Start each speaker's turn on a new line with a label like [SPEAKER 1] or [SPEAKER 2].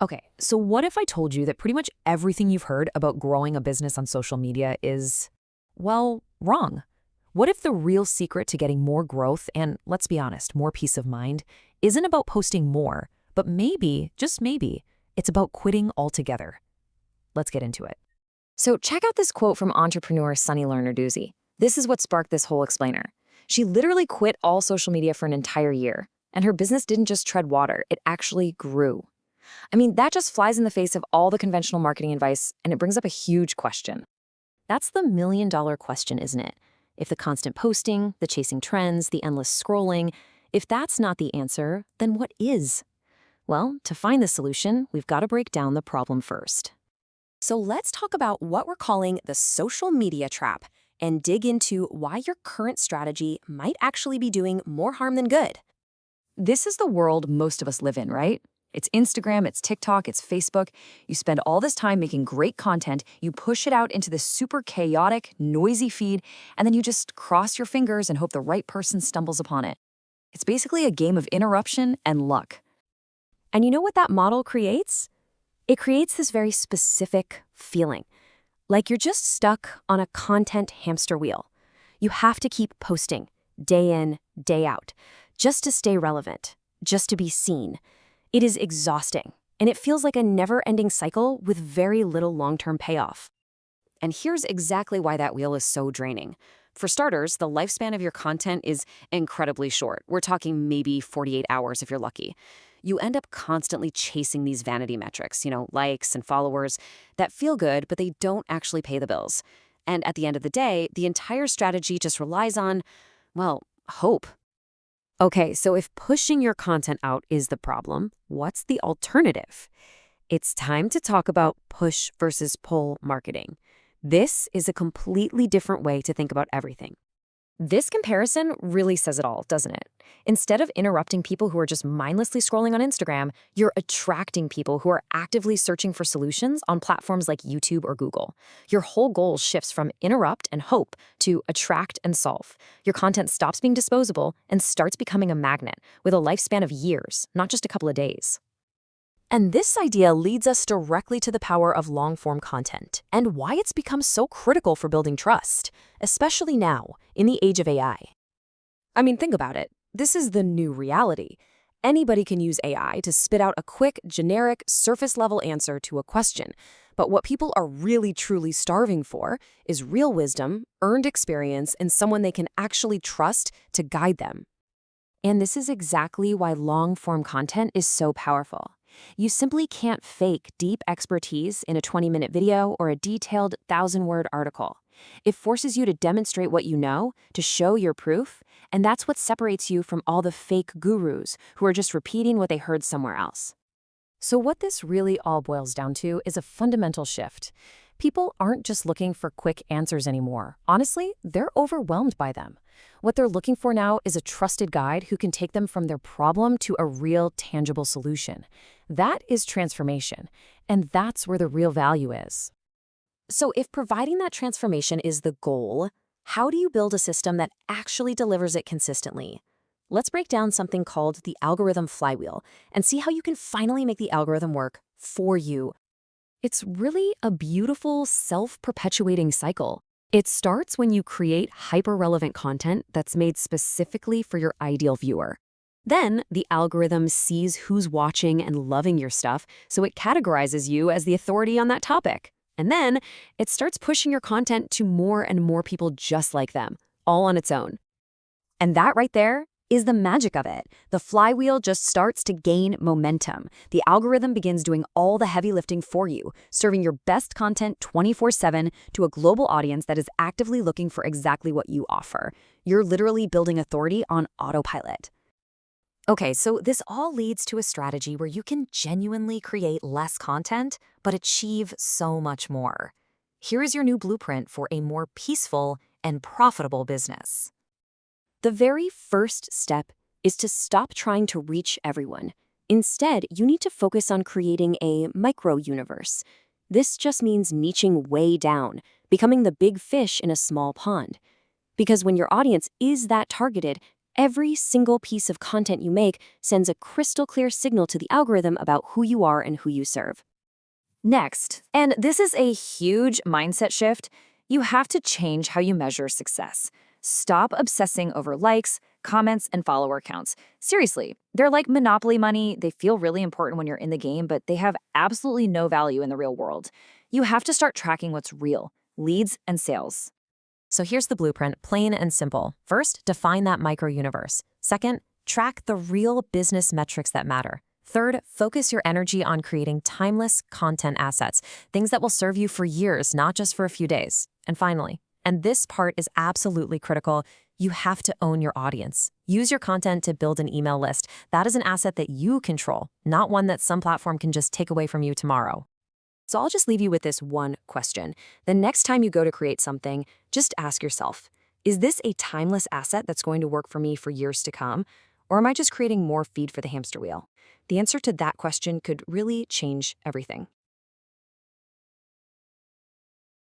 [SPEAKER 1] Okay, so what if I told you that pretty much everything you've heard about growing a business on social media is, well, wrong? What if the real secret to getting more growth and, let's be honest, more peace of mind isn't about posting more, but maybe, just maybe, it's about quitting altogether? Let's get into it.
[SPEAKER 2] So check out this quote from entrepreneur Sunny Lerner-Doozy. This is what sparked this whole explainer. She literally quit all social media for an entire year, and her business didn't just tread water, it actually grew. I mean, that just flies in the face of all the conventional marketing advice, and it brings up a huge question.
[SPEAKER 1] That's the million-dollar question, isn't it? If the constant posting, the chasing trends, the endless scrolling, if that's not the answer, then what is? Well, to find the solution, we've got to break down the problem first.
[SPEAKER 3] So let's talk about what we're calling the social media trap and dig into why your current strategy might actually be doing more harm than good.
[SPEAKER 2] This is the world most of us live in, right? It's Instagram, it's TikTok, it's Facebook. You spend all this time making great content, you push it out into this super chaotic, noisy feed, and then you just cross your fingers and hope the right person stumbles upon it. It's basically a game of interruption and luck.
[SPEAKER 3] And you know what that model creates? It creates this very specific feeling, like you're just stuck on a content hamster wheel. You have to keep posting, day in, day out, just to stay relevant, just to be seen. It is exhausting, and it feels like a never-ending cycle with very little long-term payoff. And here's exactly why that wheel is so draining. For starters, the lifespan of your content is incredibly short. We're talking maybe 48 hours if you're lucky. You end up constantly chasing these vanity metrics, likes and followers that feel good, but they don't actually pay the bills. And at the end of the day, the entire strategy just relies on, well, hope.
[SPEAKER 1] Okay, so if pushing your content out is the problem, what's the alternative? It's time to talk about push versus pull marketing. This is a completely different way to think about everything.
[SPEAKER 2] This comparison really says it all, doesn't it? Instead of interrupting people who are just mindlessly scrolling on Instagram, you're attracting people who are actively searching for solutions on platforms like YouTube or Google. Your whole goal shifts from interrupt and hope to attract and solve. Your content stops being disposable and starts becoming a magnet with a lifespan of years, not just a couple of days.
[SPEAKER 1] And this idea leads us directly to the power of long-form content and why it's become so critical for building trust, especially now, in the age of AI.
[SPEAKER 3] I mean, think about it. This is the new reality. Anybody can use AI to spit out a quick, generic, surface-level answer to a question. But what people are really truly starving for is real wisdom, earned experience, and someone they can actually trust to guide them.
[SPEAKER 1] And this is exactly why long-form content is so powerful. You simply can't fake deep expertise in a 20-minute video or a detailed 1,000-word article. It forces you to demonstrate what you know, to show your proof, and that's what separates you from all the fake gurus who are just repeating what they heard somewhere else. So what this really all boils down to is a fundamental shift. People aren't just looking for quick answers anymore. Honestly, they're overwhelmed by them. What they're looking for now is a trusted guide who can take them from their problem to a real, tangible solution. That is transformation, and that's where the real value is.
[SPEAKER 3] So if providing that transformation is the goal, how do you build a system that actually delivers it consistently? Let's break down something called the algorithm flywheel and see how you can finally make the algorithm work for you.
[SPEAKER 1] It's really a beautiful, self-perpetuating cycle. It starts when you create hyper-relevant content that's made specifically for your ideal viewer. Then, the algorithm sees who's watching and loving your stuff, so it categorizes you as the authority on that topic. And then, it starts pushing your content to more and more people just like them, all on its own.
[SPEAKER 2] And that right there is the magic of it. The flywheel just starts to gain momentum. The algorithm begins doing all the heavy lifting for you, serving your best content 24/7 to a global audience that is actively looking for exactly what you offer. You're literally building authority on autopilot.
[SPEAKER 3] Okay, so this all leads to a strategy where you can genuinely create less content, but achieve so much more. Here is your new blueprint for a more peaceful and profitable business. The very first step is to stop trying to reach everyone. Instead, you need to focus on creating a micro-universe. This just means niching way down, becoming the big fish in a small pond. Because when your audience is that targeted, Every single piece of content you make sends a crystal clear signal to the algorithm about who you are and who you serve.
[SPEAKER 2] Next, and this is a huge mindset shift, you have to change how you measure success. Stop obsessing over likes, comments, and follower counts. Seriously, they're like monopoly money. They feel really important when you're in the game, but they have absolutely no value in the real world. You have to start tracking what's real: leads and sales.
[SPEAKER 1] So here's the blueprint, plain and simple. First, define that micro-universe. Second, track the real business metrics that matter. Third, focus your energy on creating timeless content assets, things that will serve you for years, not just for a few days. And finally, and this part is absolutely critical, you have to own your audience. Use your content to build an email list. That is an asset that you control, not one that some platform can just take away from you tomorrow. So I'll just leave you with this one question. The next time you go to create something, just ask yourself, is this a timeless asset that's going to work for me for years to come? Or am I just creating more feed for the hamster wheel? The answer to that question could really change everything.